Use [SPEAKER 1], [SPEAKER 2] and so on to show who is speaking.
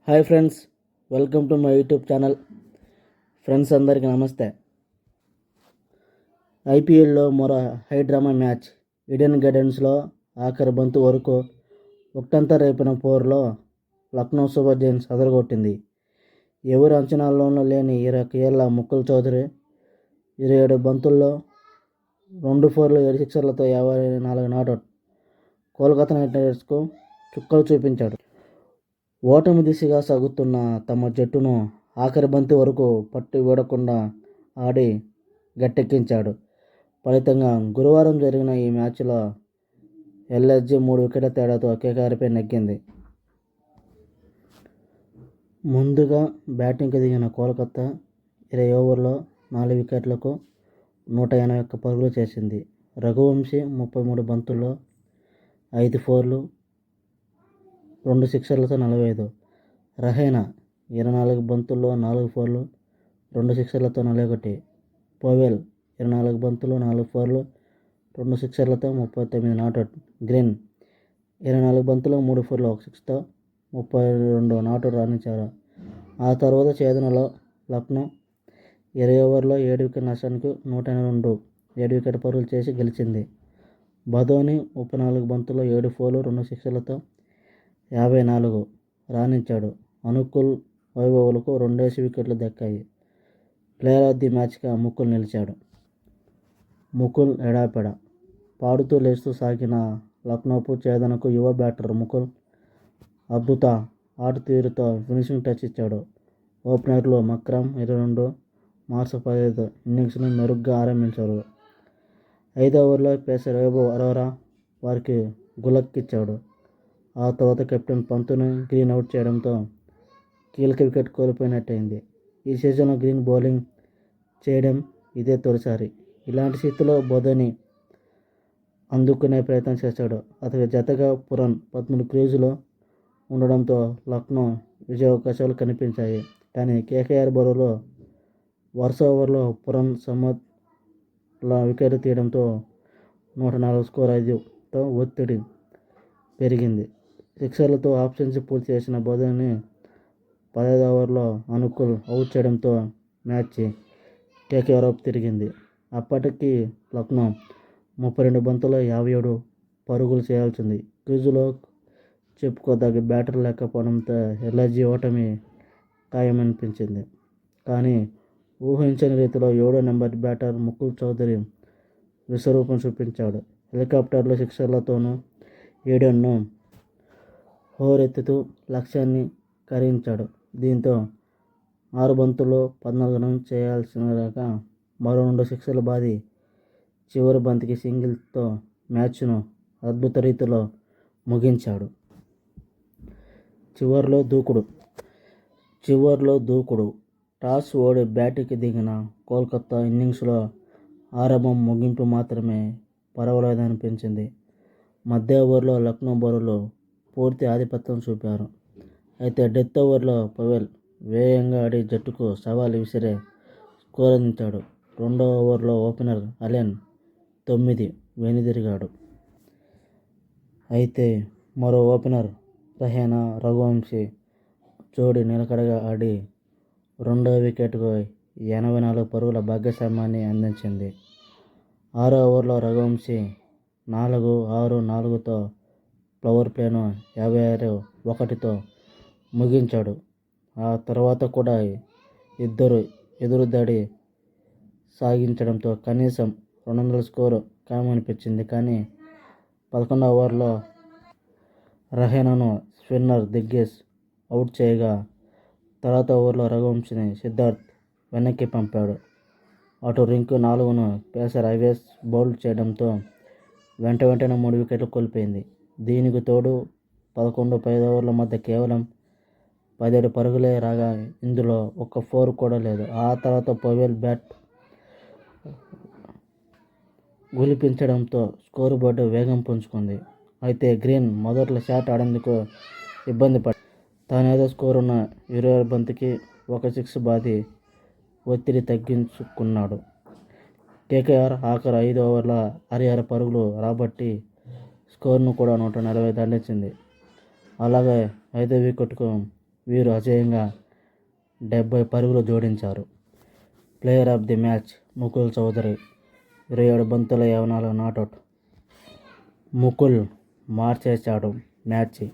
[SPEAKER 1] Hi friends, welcome to my YouTube channel. Friends అందరికీ నమస్తే. ఐపీఎల్లో మరో హై డ్రామా మ్యాచ్. ఈడెన్ గార్డెన్స్లో ఆఖరి బంతు వరకు ఒకటంతా రేపిన పోరులో లక్నో సూపర్ జైంట్స్ అదరగొట్టింది. ఎవరి అంచనాల్లోనూ లేని 21 ఏళ్ల ముకుల్ చౌదరి 27 బంతుల్లో 2 4లు 7 సిక్సర్లతో 54 నాటౌట్ కోల్కతా నైట్ రైడర్స్కు చుక్కలు చూపించాడు. ఓటమి దిశగా సాగుతున్న తమ జట్టును ఆఖరి బంతి వరకు పట్టు వీడకుండా ఆడి గట్టెక్కించాడు. ఫలితంగా గురువారం జరిగిన ఈ మ్యాచ్లో ఎల్ఎస్జీ 3 వికెట్ల తేడాతో కేకేఆర్పై నెగ్గింది. ముందుగా బ్యాటింగ్కి దిగిన కోల్కతా 20 ఓవర్లలో 4 వికెట్లకు 181 పరుగులు చేసింది. రఘువంశీ 33 బంతుల్లో 5 4లు 2 సిక్సర్లతో 45. రహైనా 24 బంతుల్లో 4 4లు 2 సిక్సర్లతో 41. పవెల్ 24 బంతులు 4 4లు 2 సిక్సర్లతో 39 నాటౌట్. గ్రీన్ 24 బంతులు 3 4లు 1 సిక్స్తో 32 నాటౌట్ రాణించారు. ఆ తర్వాత ఛేదనలో లక్నో 20 ఓవర్లలో 7 వికెట్ల నష్టానికి 182 7 వికెట్ పరుగులు చేసి గెలిచింది. బదోని 34 బంతుల్లో 7 4లు 2 సిక్సర్లతో 54 రాణించాడు. అనుకుల్ వైభవ్లకు 2 వికెట్లు దక్కాయి. ప్లేయర్ ఆఫ్ ది మ్యాచ్గా ముకుల్ నిలిచాడు. ముకుల్ ఎడాపెడా పాడుతూ లేస్తూ సాగిన లక్నోపు ఛేదనకు యువ బ్యాటర్ ముకుల్ అద్భుత ఆటతీరుతో ఫినిషింగ్ టచ్ ఇచ్చాడు. ఓపెనర్లు మక్రమ్ 22, మార్స్ 15 ఇన్నింగ్స్ను మెరుగ్గా ఆరంభించారు. 5వ ఓవర్లో పేసర్ వైభవ్ అరోరా వారికి గులక్కిచ్చాడు. ఆ తర్వాత కెప్టెన్ పంత్ను గ్రీన్ అవుట్ చేయడంతో కీలక వికెట్ కోల్పోయినట్టయింది. ఈ సీజన్లో గ్రీన్ బౌలింగ్ చేయడం ఇదే తొలిసారి. ఇలాంటి స్థితిలో బోధని అందుకునే ప్రయత్నం చేశాడు. అతనికి జతగా పురన్ 13 క్రీజులో ఉండడంతో లక్నో విజయావకాశాలు కనిపించాయి. కానీ కేకేఆర్ బౌలర్లు వరుస ఓవర్లో పురన్ సమత్ల వికెట్ తీయడంతో 104 స్కోర్ 5తో ఒత్తిడి పెరిగింది. సిక్సర్లతో హాఫ్ సెంచరీ పూర్తి చేసిన బోధని 15వ ఓవర్లో అనుకుల్ అవుట్ చేయడంతో మ్యాచ్ కేకేఆర్ వైపు తిరిగింది. అప్పటికి లక్నో 32 బంతుల్లో 57 పరుగులు చేయాల్సింది. క్రీజులో చెప్పుకోదగ్గ బ్యాటర్ లేకపోవడంతో ఎల్ఎస్జీ ఓటమి ఖాయమనిపించింది. కానీ ఊహించని రీతిలో 7వ నెంబర్ బ్యాటర్ ముకుల్ చౌదరి విశ్వరూపం చూపించాడు. హెలికాప్టర్లు సిక్సర్లతోనూ ఈడెన్ను హోరెత్తుతూ లక్ష్యాన్ని కరించాడు. దీంతో 6 బంతుల్లో 14 రన్స్ చేయాల్సినగా మరో 2 సిక్సర్లు బాది చివరి బంతికి సింగిల్తో మ్యాచ్ను అద్భుత రీతిలో ముగించాడు. చివర్లో దూకుడు టాస్ ఓడి బ్యాటింగ్కి దిగిన కోల్కతా ఇన్నింగ్స్లో ఆరంభం ముగింపు మాత్రమే పర్వాలేదనిపించింది. మధ్య ఓవర్లో లక్నో బౌలర్లు పూర్తి ఆధిపత్యం చూపారు. అయితే డెత్ ఓవర్లో పవెల్ వేగంగా ఆడి జట్టుకు సవాల్ విసిరే స్కోర్ అందించాడు. 2వ ఓవర్లో ఓపెనర్ అలెన్ 9 వెనుదిరిగాడు. అయితే మరో ఓపెనర్ రహైనా రఘువంశీ జోడీ నిలకడగా ఆడి 2వ వికెట్కు 84 పరుగుల భాగస్వామ్యాన్ని అందించింది. 6వ ఓవర్లో రఘువంశీ 4 6 4తో పవర్ ప్లేను 56-1తో ముగించాడు. ఆ తర్వాత కూడా ఇద్దరు ఎదురుదాడి సాగించడంతో కనీసం 200 స్కోరు ఖాయమనిపించింది. కానీ 11వ ఓవర్లో రహైనాను స్పిన్నర్ దిగ్గేష్ అవుట్ చేయగా తర్వాత ఓవర్లో రఘువంశీని సిద్ధార్థ్ వెనక్కి పంపాడు. అటు రింకు 4ను పేసర్ అవేస్ బౌల్డ్ చేయడంతో వెంటనే 3 వికెట్లు కోల్పోయింది. దీనికి తోడు 11-15 ఓవర్ల మధ్య కేవలం 17 పరుగులే రాగా ఇందులో ఒక్క 4 కూడా లేదు. ఆ తర్వాత పవెల్ బ్యాట్ గులిపించడంతో స్కోరు బోర్డు వేగం పుంజుకుంది. అయితే గ్రీన్ మొదట్లో షాట్ ఆడేందుకు ఇబ్బంది పడ్డాడు. తానేదో స్కోరున్న 20వ బంతికి 1 సిక్స్ బాది ఒత్తిడి తగ్గించుకున్నాడు. కేకేఆర్ ఆఖరు 5 ఓవర్ల 66 పరుగులు రాబట్టి స్కోరును కూడా 140 దాటించింది. అలాగే 5వ వికెట్కు వీరు అజేయంగా 70 పరుగులు జోడించారు. Player of the match Mukul Choudhary 27 బంతుల 54 నాటౌట్. ముకుల్ మార్చేశాడు మ్యాచ్.